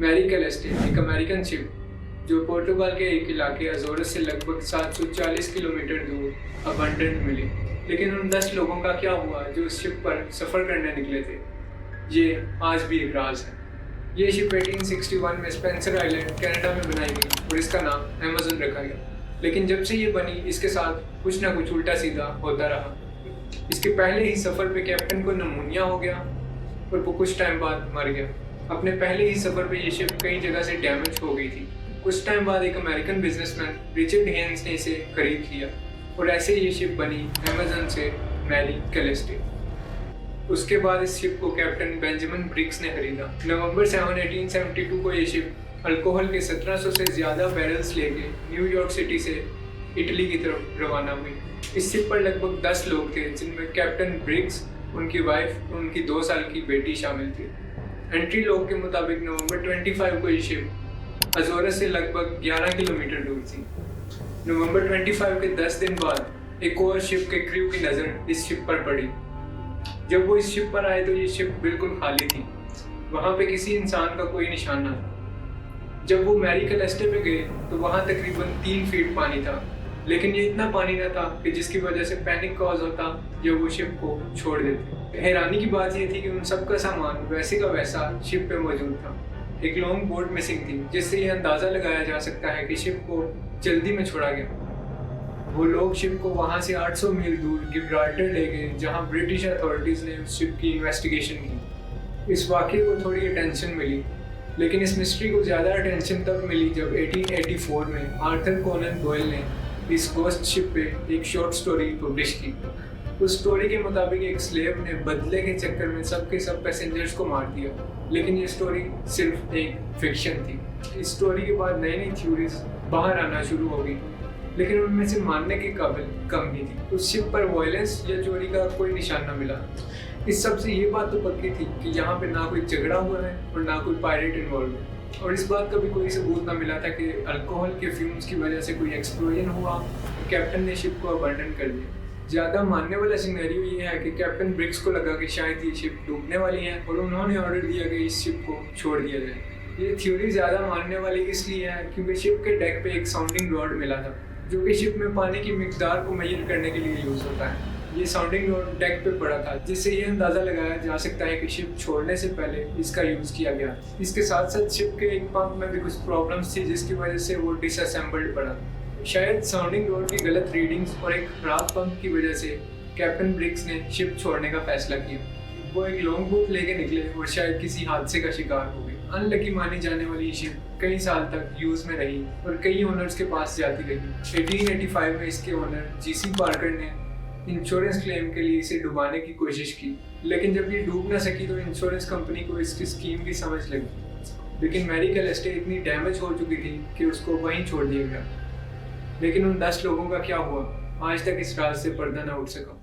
Mary कैलेस्टे एक American ship जो पोर्टुगाल के एक इलाके अजोरस से लगभग 740 किलोमीटर दूर अबंडन मिली। लेकिन उन 10 लोगों का क्या हुआ जो उस शिप पर सफ़र करने निकले थे, ये आज भी एक राज है। ये शिप 1861 में स्पेंसर आइलैंड कनाडा में बनाई गई और इसका नाम अमेज़न रखा गया। लेकिन जब से ये बनी इसके साथ कुछ ना कुछ उल्टा सीधा होता रहा। इसके पहले ही सफ़र पे कैप्टन को निमोनिया हो गया और वो कुछ टाइम बाद मर गया। अपने पहले ही सफ़र पे ये शिप कई जगह से डैमेज हो गई थी। कुछ टाइम बाद एक अमेरिकन बिजनेसमैन रिचर्ड हेन्स ने इसे खरीद लिया और ऐसे ये शिप बनी अमेज़न से मैरी कैलेस्टे। उसके बाद इस शिप को कैप्टन बेंजामिन ब्रिग्स ने खरीदा। नवंबर 7, 1872 को ये शिप अल्कोहल के 1700 से ज़्यादा बैरल्स लेके न्यूयॉर्क सिटी से इटली की तरफ रवाना हुई। इस शिप पर लगभग 10 लोग थे, जिनमें कैप्टन ब्रिग्स, उनकी वाइफ और उनकी 2 साल की बेटी शामिल थी। एंट्री लॉग के मुताबिक नवंबर 25 को ये शिप अजोरस से लगभग 11 किलोमीटर दूर थी। नवंबर 25 के 10 दिन बाद एक और शिप के क्रू की नज़र इस शिप पर पड़ी। जब वो इस शिप पर आए तो ये शिप बिल्कुल खाली थी। वहाँ पे किसी इंसान का कोई निशान न था। जब वो मैरी कैलेस्टे पे गए तो वहाँ तकरीबन 3 फीट पानी था, लेकिन ये इतना पानी न था कि जिसकी वजह से पैनिक कॉज होता या वो शिप को छोड़ देते। हैरानी की बात ये थी कि उन सब का सामान वैसे का वैसा शिप पे मौजूद था। एक लॉन्ग बोट मिसिंग थी, जिससे ये अंदाज़ा लगाया जा सकता है कि शिप को जल्दी में छोड़ा गया। वो लोग शिप को वहाँ से 800 मील दूर गिब्राल्टर ले गए, जहाँ ब्रिटिश अथॉरिटीज़ ने उस शिप की इन्वेस्टिगेशन की। इस वाक़े को थोड़ी अटेंशन मिली, लेकिन इस मिस्ट्री को ज़्यादा अटेंशन तब मिली जब 1884 में आर्थर कोनन डॉयल ने इस गोस्ट शिप पे एक शॉर्ट स्टोरी पब्लिश की। उस स्टोरी के मुताबिक एक स्लेव ने बदले के चक्कर में सबके सब पैसेंजर्स को मार दिया, लेकिन ये स्टोरी सिर्फ एक फिक्शन थी। इस स्टोरी के बाद नई नई थ्योरीज बाहर आना शुरू हो गई, लेकिन उनमें से मानने के काबिल कम ही थी। उस शिप पर वायलेंस या चोरी का कोई निशान न मिला। इस सब से ये बात तो पक्की थी कि यहाँ पे ना कोई झगड़ा हुआ है और ना कोई पायरेट इन्वॉल्व है। और इस बात का भी कोई सबूत ना मिला था कि अल्कोहल के फ्यूम्स की वजह से कोई एक्सप्लोजन हुआ और कैप्टन ने शिप को अबंडन कर दिया। ज़्यादा मानने वाला सिनेरियो ये है कि कैप्टन ब्रिग्स को लगा कि शायद ये शिप डूबने वाली है और उन्होंने ऑर्डर दिया कि इस शिप को छोड़ दिया जाए। ये थ्योरी ज़्यादा मानने वाली इसलिए है क्योंकि शिप के डेक पे एक साउंडिंग रॉड मिला था, जो कि शिप में पानी की मिकदार को मेजर करने के लिए यूज़ होता है। ये साउंडिंग रॉड डेक पे पड़ा था, जिससे ये अंदाज़ा लगाया जा सकता है कि शिप छोड़ने से पहले इसका यूज़ किया गया। इसके साथ साथ शिप के एक पंप में भी कुछ प्रॉब्लम्स थी, जिसकी वजह से वो डिसअसेंबल्ड पड़ा। शायद साउंडिंग रॉड की गलत रीडिंग्स और एक खराब पंप की वजह से कैप्टन ब्रिग्स ने शिप छोड़ने का फैसला किया। वो एक लॉन्ग बोट लेके निकले और शायद किसी हादसे का शिकार हो गए। अनलकी मानी जाने वाली शिप कई साल तक यूज़ में रही और कई ओनर्स के पास जाती रही। 1885 में इसके ओनर जीसी पार्कर ने इंश्योरेंस क्लेम के लिए इसे डुबाने की कोशिश की, लेकिन जब ये डूब ना सकी तो इंश्योरेंस कंपनी को इसकी स्कीम की समझ लगी। लेकिन मैरी कैलेस्टे इतनी डैमेज हो चुकी थी कि उसको वहीं छोड़ दिया गया। लेकिन उन 10 लोगों का क्या हुआ, आज तक इस राज से पर्दा न उठ सका।